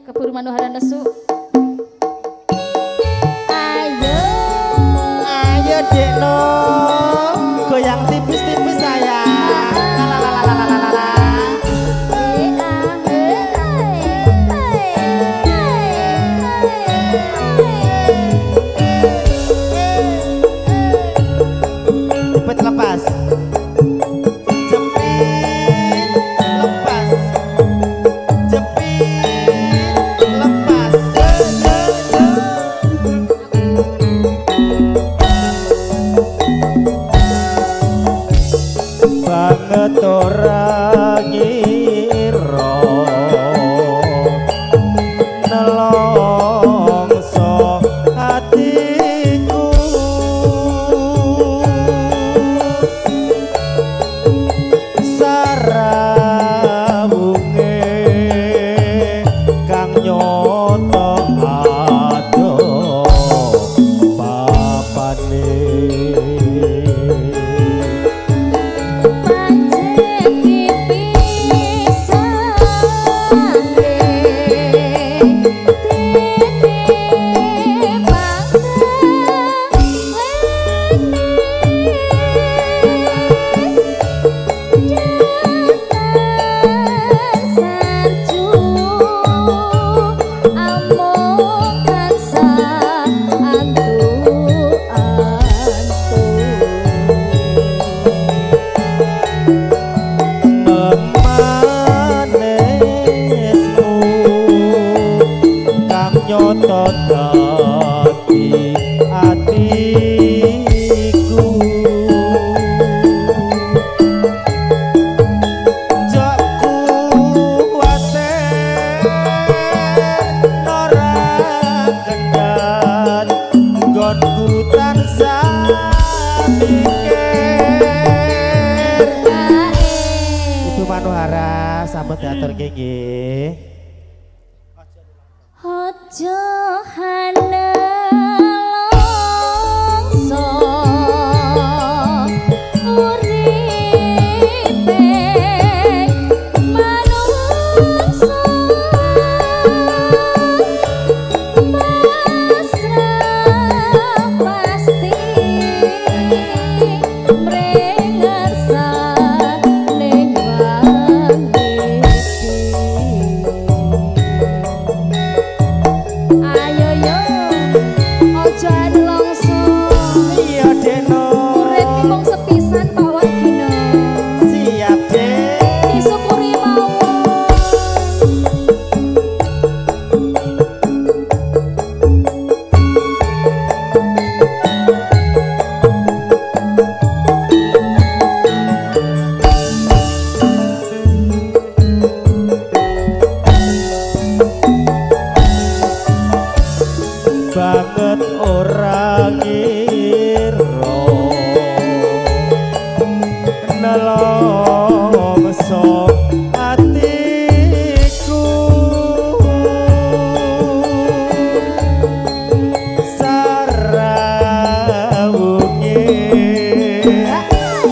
Keburu manuhara nesu. Ayo. Ayo Dekno. Goyang tipis-tipis sayang. Lalalalalalala. Cepet lepas. Jepit lepas. Jepit lepas. Banget ora ngira nelongso hatiku sarawunge kang nyoto ado papane. Nyoto dadi atiku jak kuwate ora kendhat nggonku tansah mikir. Ibu Manuhara sampun diatur nggih. Ojo hanelongso uripe manungsa pasrah pasti mrengersane wangi. Ayo yo, ojo nelongso. Iya Deno. Urip ki mung sepisan Pak Wagina. Siap Dek. Disyukuri mawon. Banget ora ngira nelongso atiku sarawunge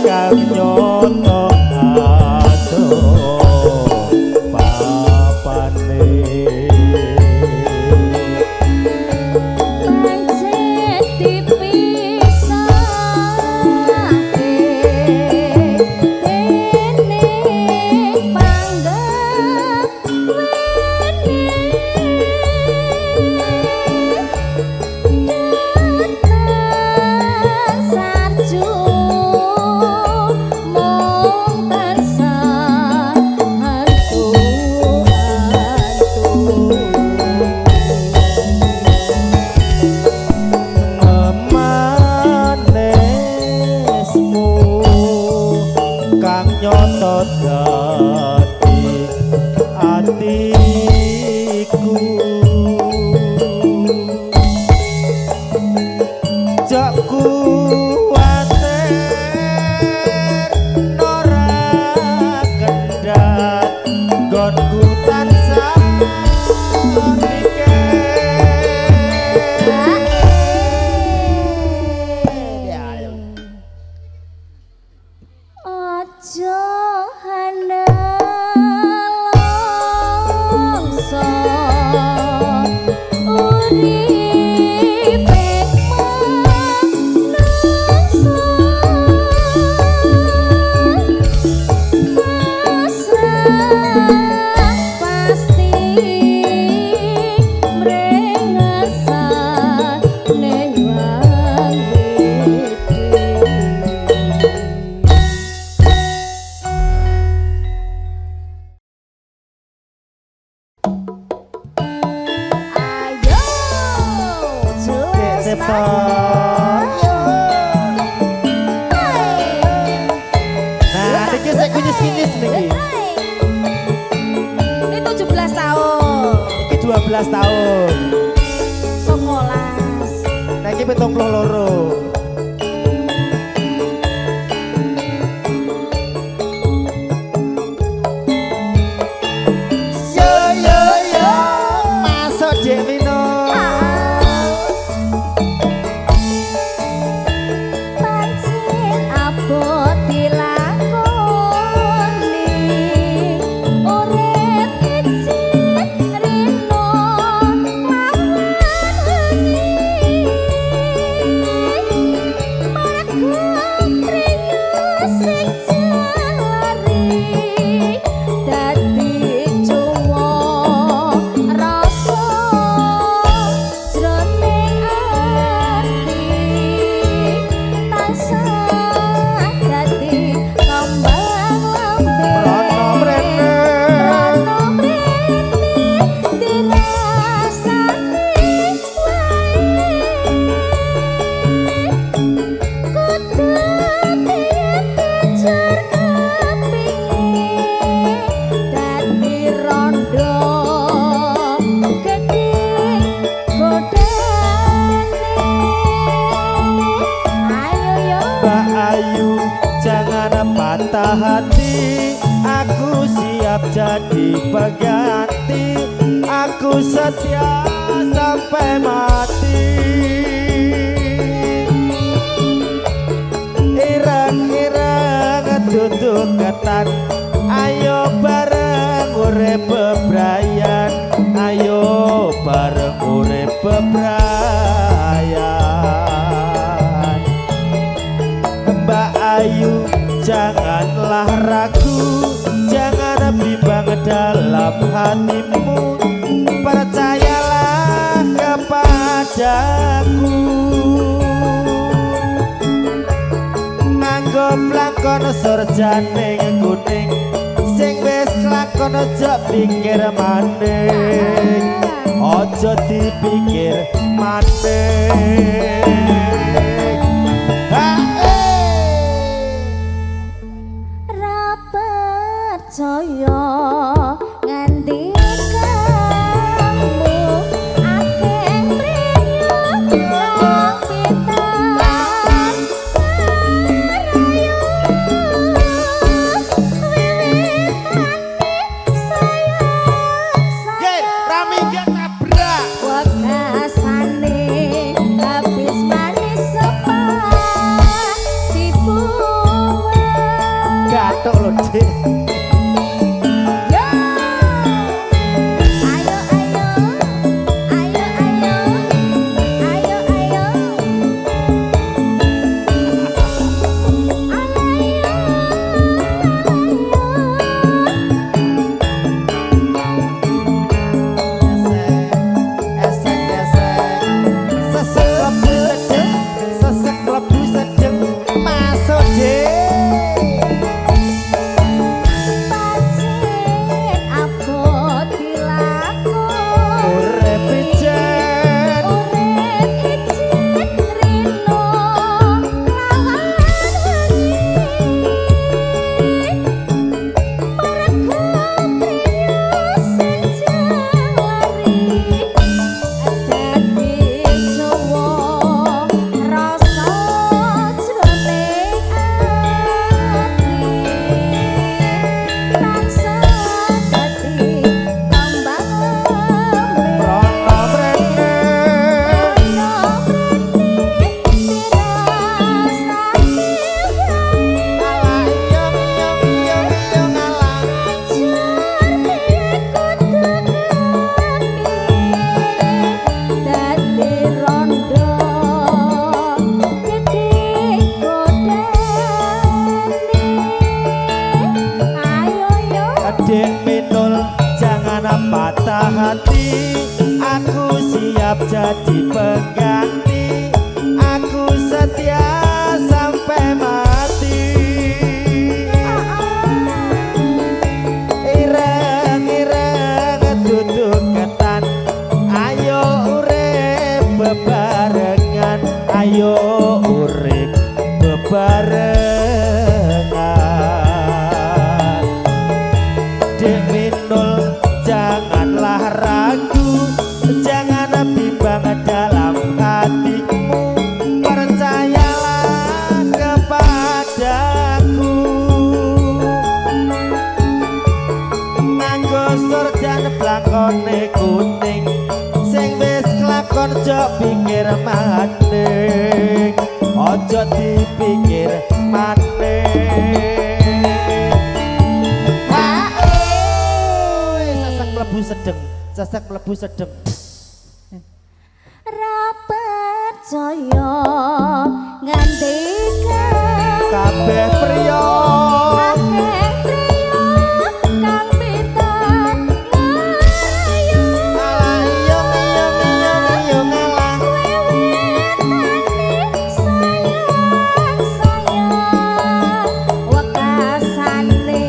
kang nyoto ado papane. Pancet dipisahke dene panggaweane datang sarju mung tansah hantu-hantu. Manesmu kang nyoto dadi atiku jak kuwatir ora kendhat nggonku tansah mikir. Ojo hanelongso urip to. Nah, iki sik kunyis-kunyis niki. Ini 17 tahun. Iki 12 tahun. 19. Nah, iki 72. Pancen abot dilakoni urip iki rino lawan wengi margo priyo sing jalari dadi cuwa rasa jroning ati tansah dadi kembang lambe Rono mrene. rono mrene dirasani wae kudu dipijar kepingin dadi rondo gedhe godane ayo yo Mbak Ayu jangan patah hati. Aku siap jadi pengganti. Aku setia sampai mati. Ireng-ireng duduk ketan. Ayo bareng urip bebrayan. Ayo bareng urip bebrayan. Mbak Ayu janganlah ragu, jangan bimbang dalam hatimu, percayalah kepadaku. Nganggo plangkon surjaning kuning, sing wis kelakon aja pikir maning, aja dipikir maning. ra percaya nganti kamu akeh priyo wong pitan rayu wiwitane sayang Ramingga tabrak. wakasane habis manis sepah dibuang Gatok lho, Dik. yo ayo ayo ayo ayo ayo ayo Sesek lebu sedeng masuk pancen abot dilakoni urip pijen urip ijin rino lawan wengi margo priyo sing jalari dadi jowo rasa jroning ati tansah dadi kembang lambe rono mrene ala iyong iyong iyong ala adik minul jangan patah hati. Aku siap jadi pengganti. Aku setia sampai mati. Ireng-ireng duduk ketan. Ayo urip bebarengan. yen blakone kuning sing wis kelakon aja pikir maning aja dipikir maning sesek mlebu sedeng sesek mlebu sedeng ra percaya ngandikan kabeh priya akeh priya kang pitan ngayu alayong iyong iyong iyong alah sayang sayang wekasane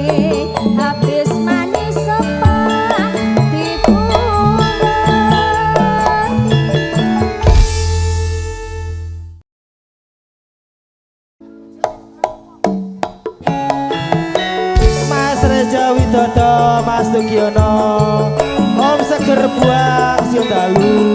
habis manis sepah dibuang Mas Reja Widodo Mas Tugiono Om Seger Buang Siung Dalu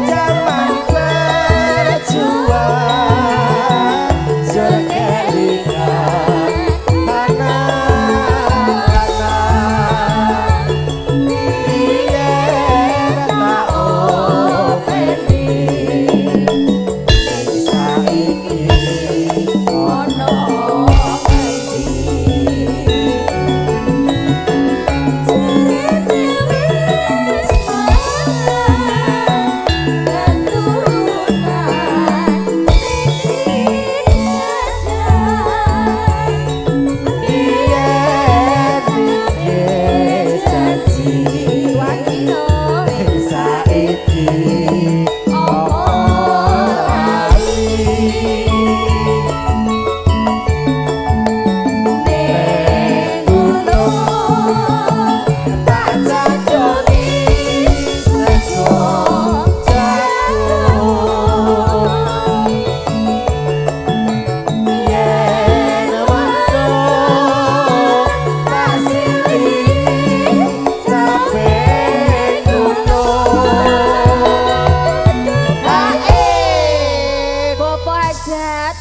Zaman berjuang Sekelingan anak-anak Biar tak openi Saiki ono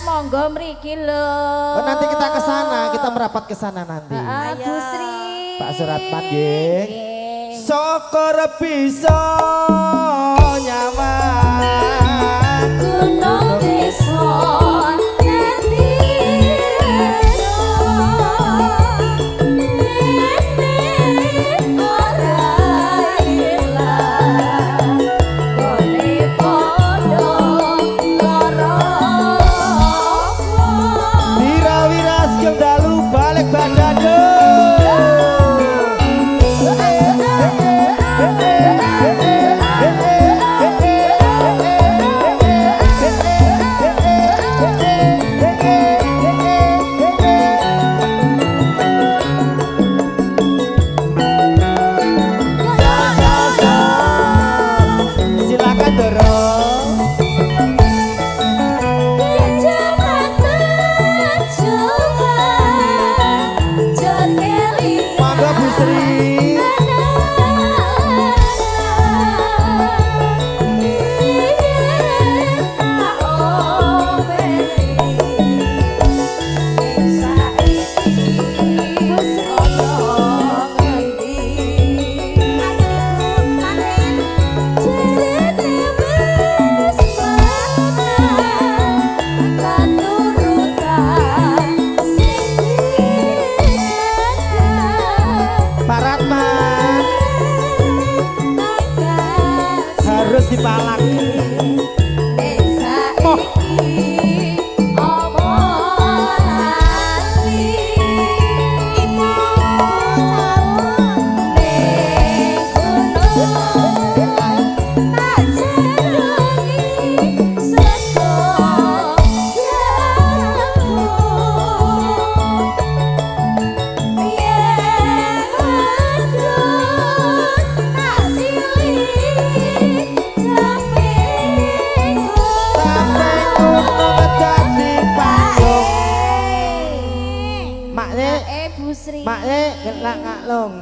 monggo mriki lho. Oh, nanti kita ke sana, kita merapat ke sana nanti. Bu Sri. Pak Suratman nggih. Nggih. Syukur bisa nyaman Gunung bisa nanti ora ilang boleh podo lara Wira-wira Siung Dalu balik badan Bu Sri. ngelak ngaklong.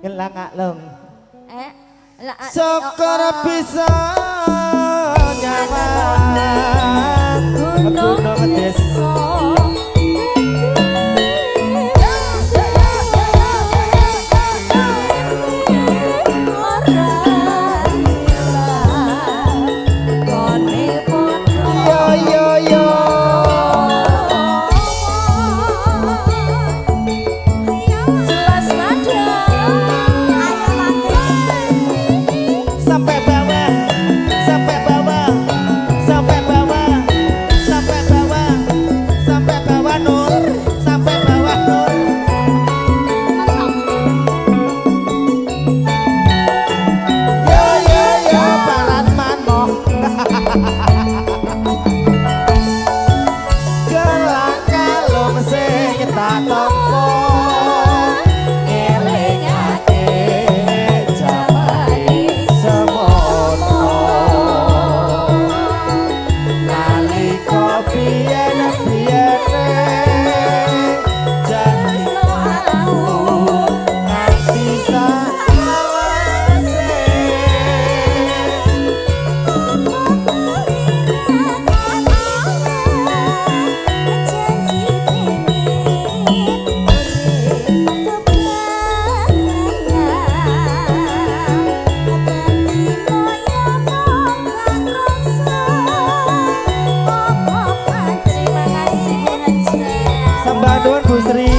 Ngelak ngaklong. Lah Syukur bisa nyaman gunung gunung desa. Yo yo yo. Jelas nada. Sampai bawah, sampai bawah, sampai bawah, sampai bawah, sampai bawah Nur, sampai bawah Nur. Yo yo yo, barat manmoh. Gelang kalung sing tak tampa, elingake jamane semono. Nalika biyen-biyene janji aku nganti salawase. Sembah nuwun Bu Sri.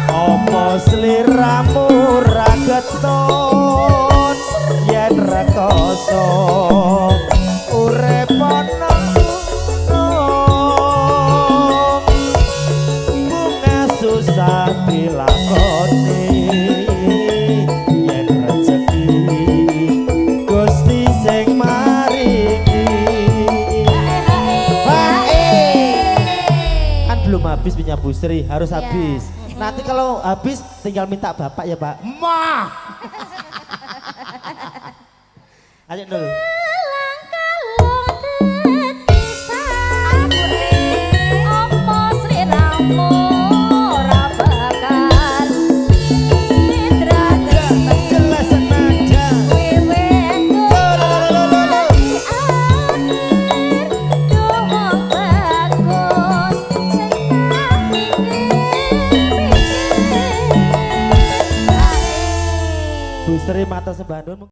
Apa sliramu ra getun yen rekoso urip ana bunga susah dilakoni yen rezeki Gusti sing maringi. Kan belum habis punya Bu Sri, harus Iya. habis. Nanti kalau habis tinggal minta bapak ya Pak. Ma. Ayo dulu.